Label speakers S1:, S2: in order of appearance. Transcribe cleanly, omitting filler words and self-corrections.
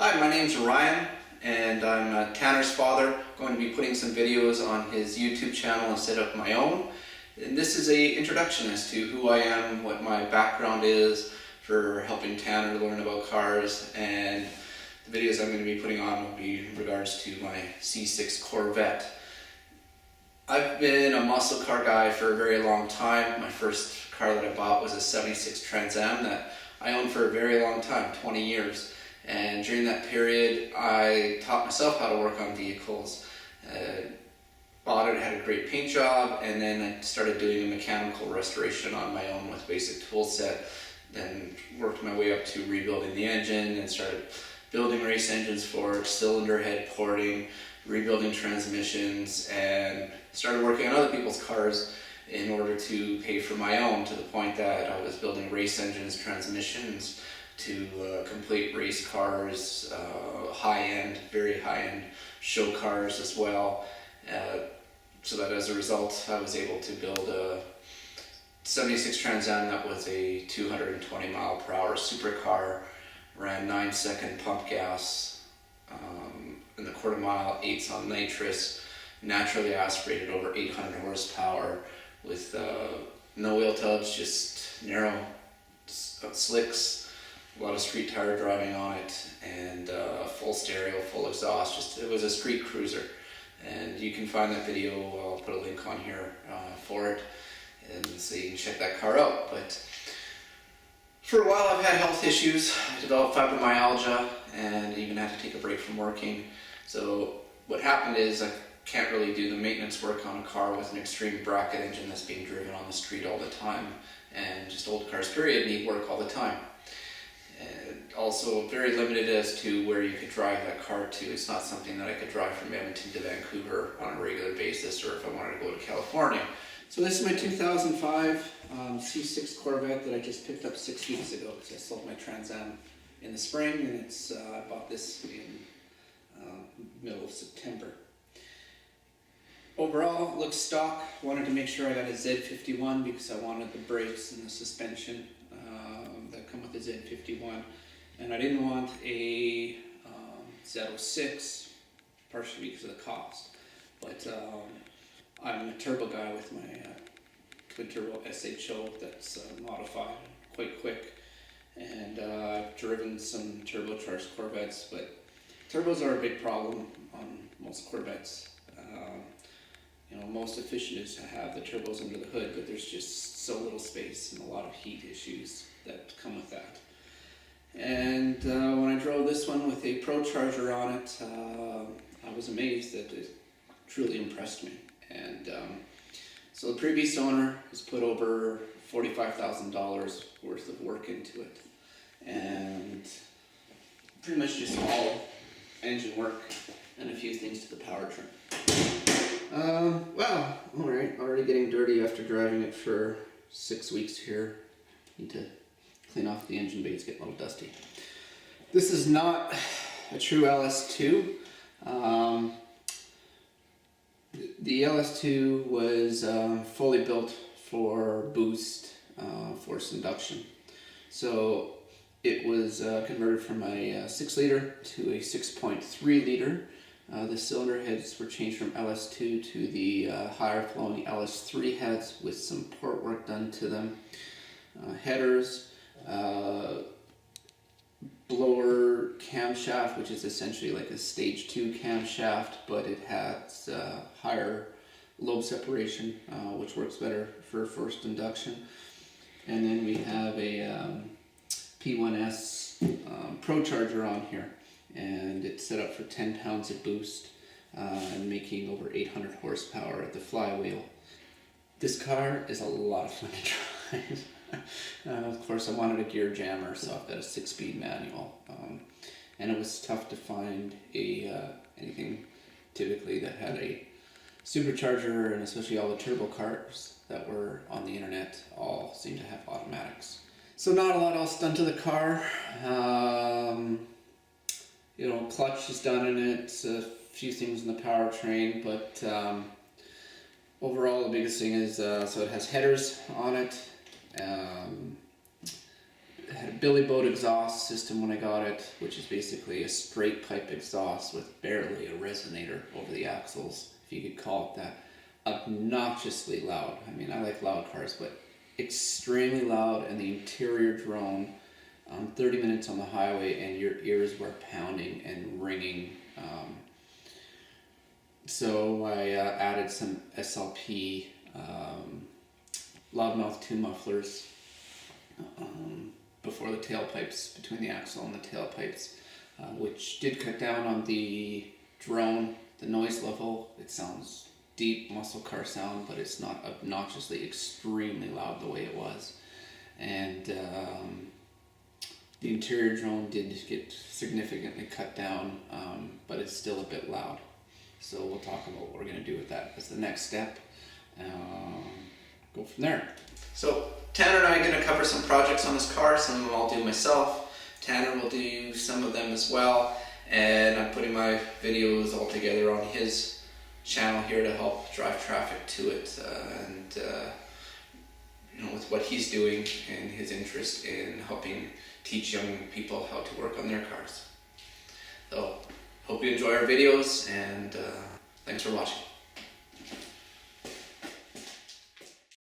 S1: Hi, my name's Ryan, and I'm Tanner's father. Going to be putting some videos on his YouTube channel instead of my own. And this is an introduction as to who I am, what my background is for helping Tanner learn about cars, and the videos I'm going to be putting on will be in regards to my C6 Corvette. I've been a muscle car guy for a very long time. My first car that I bought was a 76 Trans Am that I owned for a very long time, 20 years. And during that period, I taught myself how to work on vehicles. Bought it, had a great paint job, and then I started doing a mechanical restoration on my own with basic tool set. Then worked my way up to rebuilding the engine and started building race engines for it, cylinder head porting, rebuilding transmissions, and started working on other people's cars in order to pay for my own, to the point that I was building race engines, transmissions, to complete race cars, high-end, very high-end show cars as well. So that as a result, I was able to build a 76 Trans Am that was a 220 mile per hour supercar, ran 9-second pump gas in the quarter mile, 8s on nitrous, naturally aspirated over 800 horsepower with no wheel tubs, just narrow slicks. A lot of street tire driving on it, and full stereo, full exhaust. It was a street cruiser, and you can find that video. I'll put a link on here for it, and so you can check that car out. But for a while, I've had health issues. I developed fibromyalgia, and even had to take a break from working. So what happened is I can't really do the maintenance work on a car with an extreme bracket engine that's being driven on the street all the time, and just old cars period need work all the time. And also very limited as to where you could drive that car to. It's not something that I could drive from Edmonton to Vancouver on a regular basis, or if I wanted to go to California. So this is my 2005 C6 Corvette that I just picked up 6 weeks ago, because I sold my Trans Am in the spring, and I bought this in middle of September. Overall, it looks stock. Wanted to make sure I got a Z51 because I wanted the brakes and the suspension that come with the Z51, and I didn't want a Z06, partially because of the cost. But I'm a turbo guy with my twin turbo SHO that's modified, quite quick, and I've driven some turbocharged Corvettes, but turbos are a big problem on most Corvettes. Most efficient is to have the turbos under the hood, but there's just so little space and a lot of heat issues that come with that. And when I drove this one with a Pro Charger on it, I was amazed that it truly impressed me. And so the previous owner has put over $45,000 worth of work into it, and pretty much just all engine work and a few things to the powertrain. Well, alright, already getting dirty after driving it for 6 weeks here. Need to clean off the engine bay, it's getting a little dusty. This is not a true LS2. The LS2 was fully built for boost force induction. So it was converted from a 6 liter to a 6.3 liter. The cylinder heads were changed from LS2 to the higher flowing LS3 heads with some port work done to them. Headers, blower camshaft, which is essentially like a stage 2 camshaft, but it has higher lobe separation, which works better for forced induction. And then we have a P1S Pro Charger on here, and it's set up for 10 pounds of boost and making over 800 horsepower at the flywheel. This car is a lot of fun to drive. Of course, I wanted a gear jammer, so I've got a 6-speed manual, and it was tough to find anything typically that had a supercharger, and especially all the turbo cars that were on the internet all seem to have automatics. So not a lot else done to the car. Clutch is done in it, a few things in the powertrain, but overall the biggest thing is, so it has headers on it. had a billy boat exhaust system when I got it, which is basically a straight pipe exhaust with barely a resonator over the axles, if you could call it that. Obnoxiously loud. I mean, I like loud cars, but extremely loud, and the interior drone, 30 minutes on the highway and your ears were pounding and ringing. So I added some SLP loudmouth tube mufflers before the tailpipes, between the axle and the tailpipes, which did cut down on the drone, the noise level. It sounds deep muscle car sound, but it's not obnoxiously extremely loud the way it was. And the interior drone did get significantly cut down, but it's still a bit loud. So we'll talk about what we're going to do with that as the next step. Go from there. So Tanner and I are going to cover some projects on this car. Some of them I'll do myself. Tanner will do some of them as well. And I'm putting my videos all together on his channel here to help drive traffic to it. With what he's doing and his interest in helping teach young people how to work on their cars. So hope you enjoy our videos, and thanks for watching.